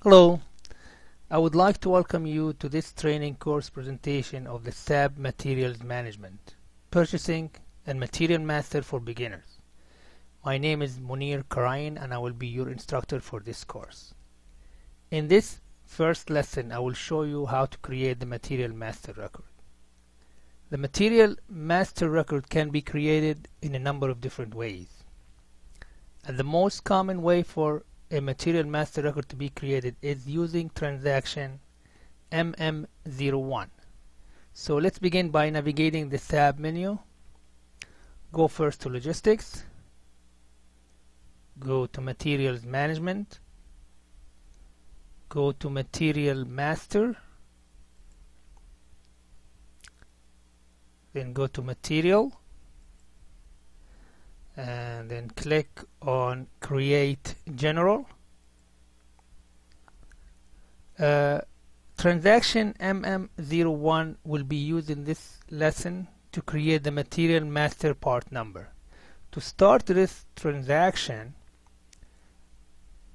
Hello, I would like to welcome you to this training course presentation of the SAP Materials Management, Purchasing and Material Master for Beginners. My name is Munir Karain and I will be your instructor for this course. In this first lesson, I will show you how to create the Material Master Record. The Material Master Record can be created in a number of different ways. And the most common way for a Material Master Record to be created is using transaction MM01. So let's begin by navigating the SAP menu. Go first to Logistics. Go to Materials Management. Go to Material Master. Then go to Material. And then click on Create General. Transaction MM01 will be used in this lesson to create the Material Master part number. To start this transaction,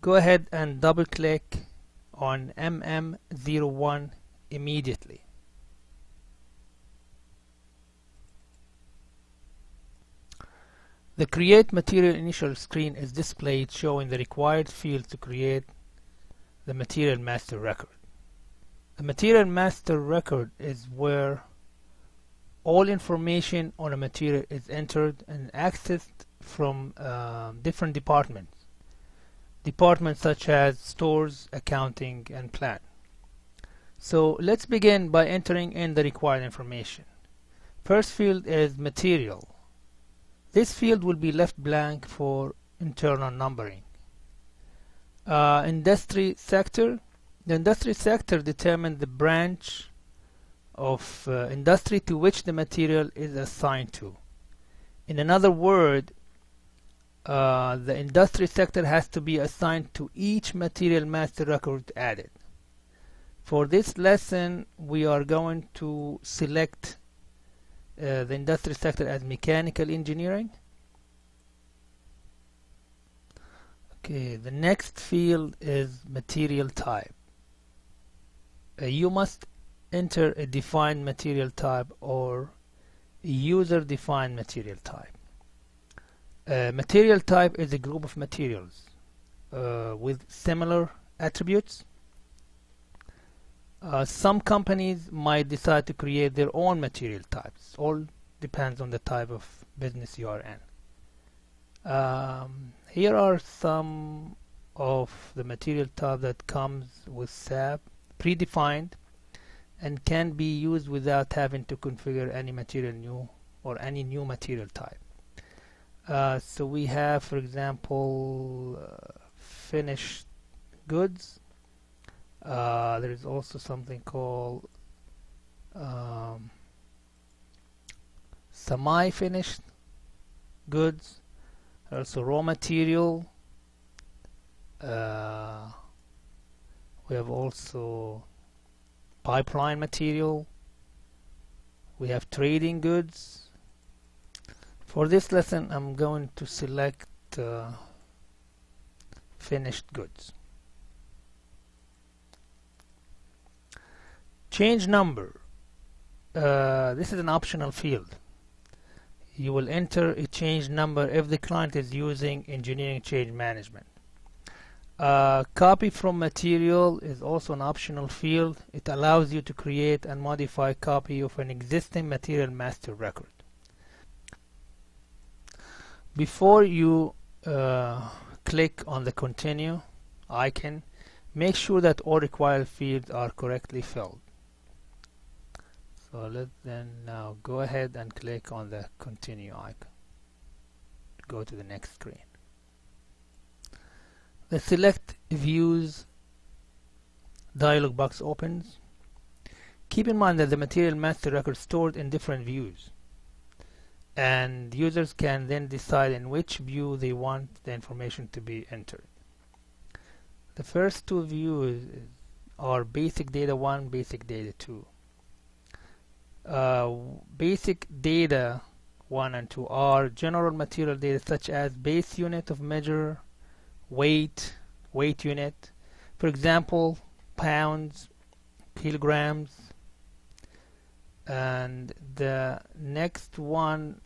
go ahead and double click on MM01 immediately. The Create Material Initial screen is displayed showing the required fields to create the Material Master Record. The Material Master Record is where all information on a material is entered and accessed from different departments. Departments such as stores, accounting, and plant. So let's begin by entering in the required information. First field is Material. This field will be left blank for internal numbering. Industry sector. The industry sector determines the branch of industry to which the material is assigned to. In another word, the industry sector has to be assigned to each Material Master Record added. For this lesson, we are going to select the industry sector as mechanical engineering. Okay, the next field is material type. You must enter a defined material type or a user-defined material type. Material type is a group of materials with similar attributes. Some companies might decide to create their own material types. All depends on the type of business you are in. Here are some of the material type that comes with SAP predefined and can be used without having to configure any material new or any new material type. So we have, for example, finished goods. There is also something called semi-finished goods, also raw material. We have also pipeline material. We have trading goods. For this lesson, I'm going to select finished goods. Change number. This is an optional field. You will enter a change number if the client is using engineering change management. Copy from material is also an optional field. It allows you to create and modify a copy of an existing Material Master Record. Before you click on the continue icon, make sure that all required fields are correctly filled. So let's then now go ahead and click on the continue icon. Go to the next screen. The select views dialog box opens. Keep in mind that the Material Master Record is stored in different views, and users can then decide in which view they want the information to be entered. The first two views are Basic Data 1, Basic Data 2. Basic Data 1 and 2 are general material data such as base unit of measure, weight unit, For example, pounds, kilograms. And the next one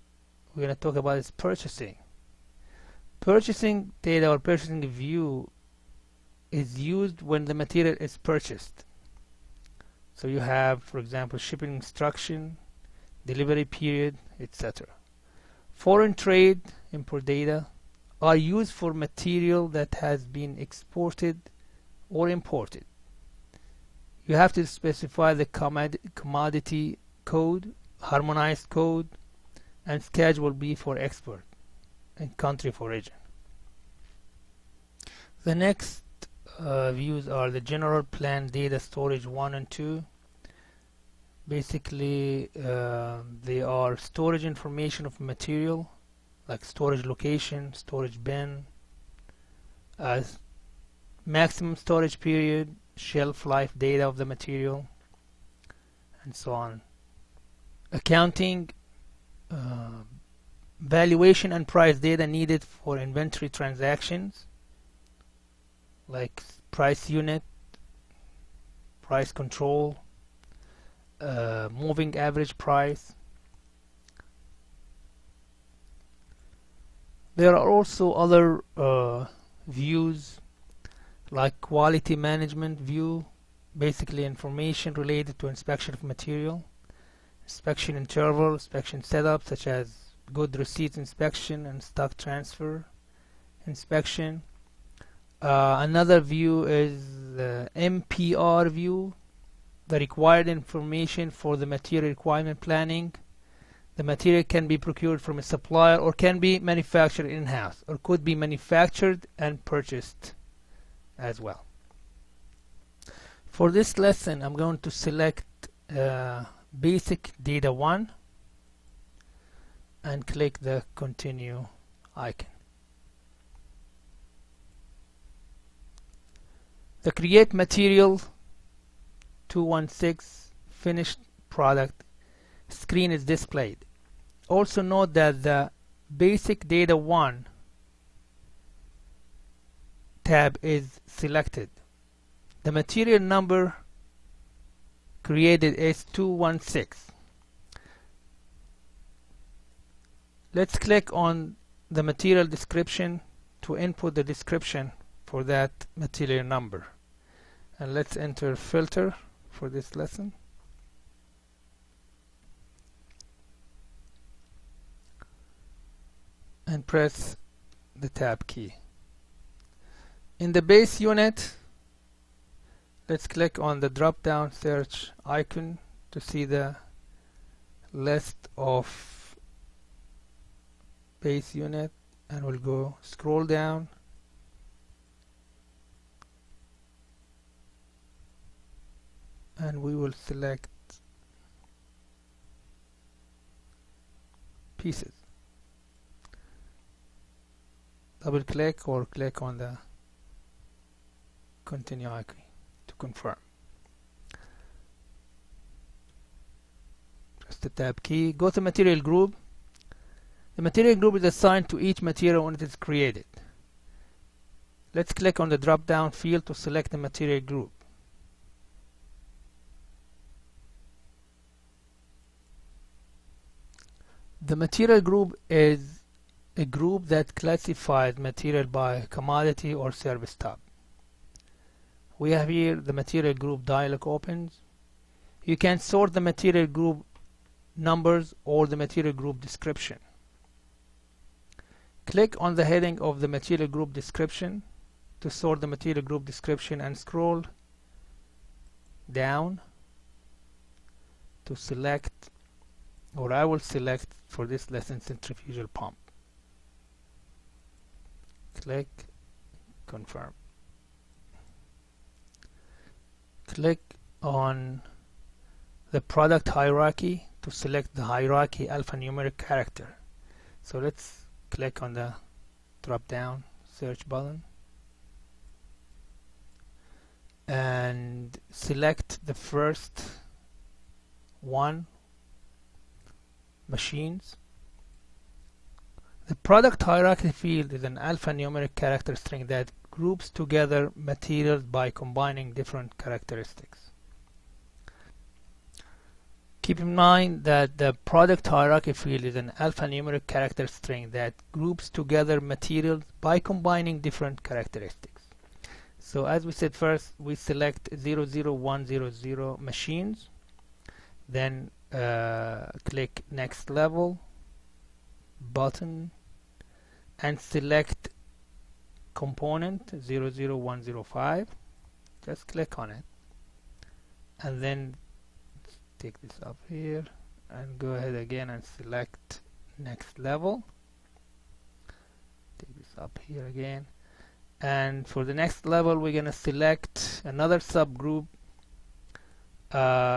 we're going to talk about is purchasing. Purchasing data or purchasing view is used when the material is purchased. So you have, for example, shipping instruction, delivery period, etc. Foreign trade import data are used for material that has been exported or imported. You have to specify the commodity code, harmonized code, and schedule B for export and country of origin. The next views are the general plan data storage 1 and 2. Basically, they are storage information of material, like storage location, storage bin, maximum storage period, shelf life data of the material, and so on. Accounting, valuation and price data needed for inventory transactions, like price unit, price control, moving average price. There are also other views like quality management view, basically information related to inspection of material, inspection interval, inspection setup such as good receipts inspection and stock transfer inspection. Another view is the MPR view, the required information for the material requirement planning. The material can be procured from a supplier or can be manufactured in-house or could be manufactured and purchased as well. For this lesson, I'm going to select basic data 1 and click the continue icon. The create material 216 finished product screen is displayed. Also note that the basic data 1 tab is selected. The material number created is 216. Let's click on the material description to input the description for that material number. And let's enter filter for this lesson. And press the tab key. In the base unit, let's click on the drop down search icon to see the list of base unit, and we'll go scroll down and we will select pieces. Double click or click on the continue icon to confirm. Press the tab key. Go to material group. The material group is assigned to each material when it is created. Let's click on the drop down field to select the material group. The material group is a group that classifies material by commodity or service type. We have here the material group dialog opens. You can sort the material group numbers or the material group description. Click on the heading of the material group description to sort the material group description and scroll down to select, or I will select for this lesson, centrifugal pump. Click confirm. Click on the product hierarchy to select the hierarchy alphanumeric character. So let's click on the drop down search button and select the first one, machines. The product hierarchy field is an alphanumeric character string that groups together materials by combining different characteristics. Keep in mind that the product hierarchy field is an alphanumeric character string that groups together materials by combining different characteristics. So as we said, first we select 00100 machines, then click next level button and select component 00105. Just click on it and then take this up here and go ahead again and select next level. Take this up here again, and for the next level we're gonna select another subgroup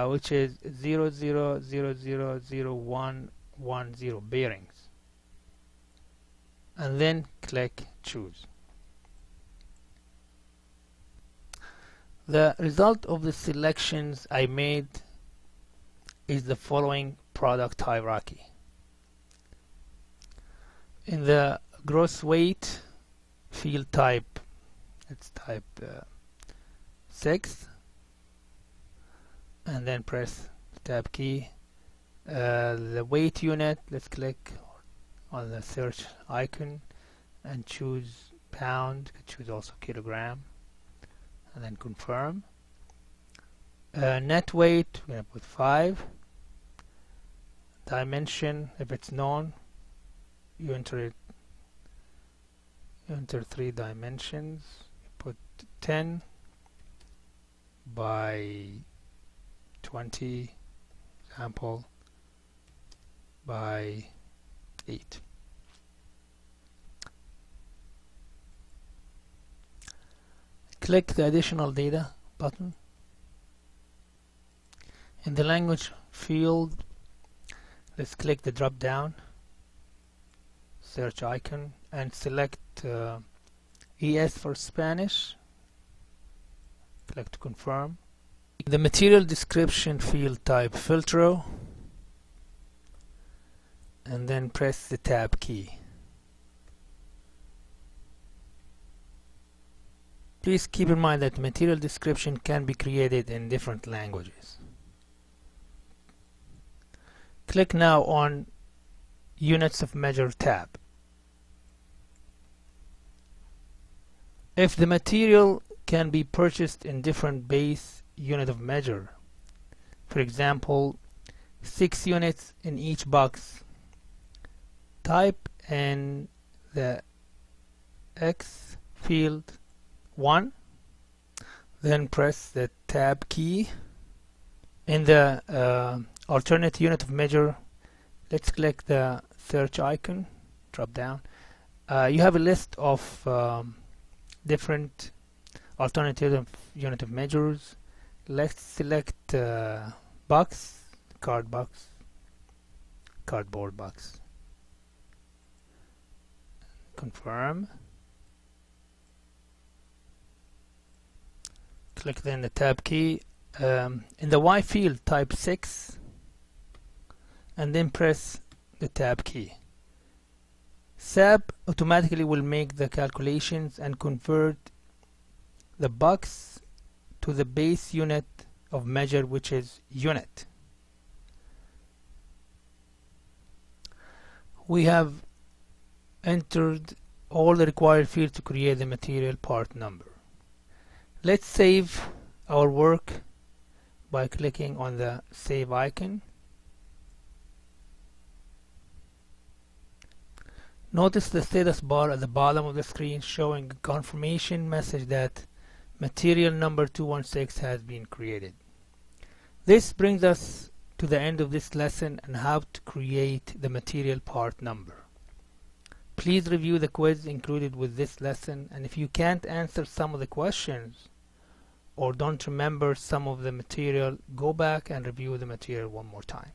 which is 00000110 bearings, and then click choose. The result of the selections I made is the following product hierarchy. In the gross weight field type, let's type 6 and then press the tab key. The weight unit, let's click on the search icon and choose pound, choose also kilogram, and then confirm. Net weight, we're going to put 5. Dimension, if it's known, you enter it. You enter 3 dimensions. You put 10 by 20, example, by 8. Click the additional data button. In the language field, let's click the drop down search icon and select ES for Spanish. Click to confirm. The material description field type filtro and then press the tab key. Please keep in mind that material description can be created in different languages. Click now on Units of Measure tab. If the material can be purchased in different base unit of measure, for example 6 units in each box, type in the X field 1, then press the tab key. In the alternate unit of measure, let's click the search icon, drop down. You have a list of different alternative unit of measures. Let's select box, card box, cardboard box. Confirm. Click then the tab key. In the Y field, type 6 and then press the tab key. SAP automatically will make the calculations and convert the box to the base unit of measure, which is unit. We have entered all the required fields to create the material part number. Let's save our work by clicking on the save icon. Notice the status bar at the bottom of the screen showing a confirmation message that material number 216 has been created. This brings us to the end of this lesson on how to create the material part number. Please review the quiz included with this lesson, and if you can't answer some of the questions or don't remember some of the material, go back and review the material one more time.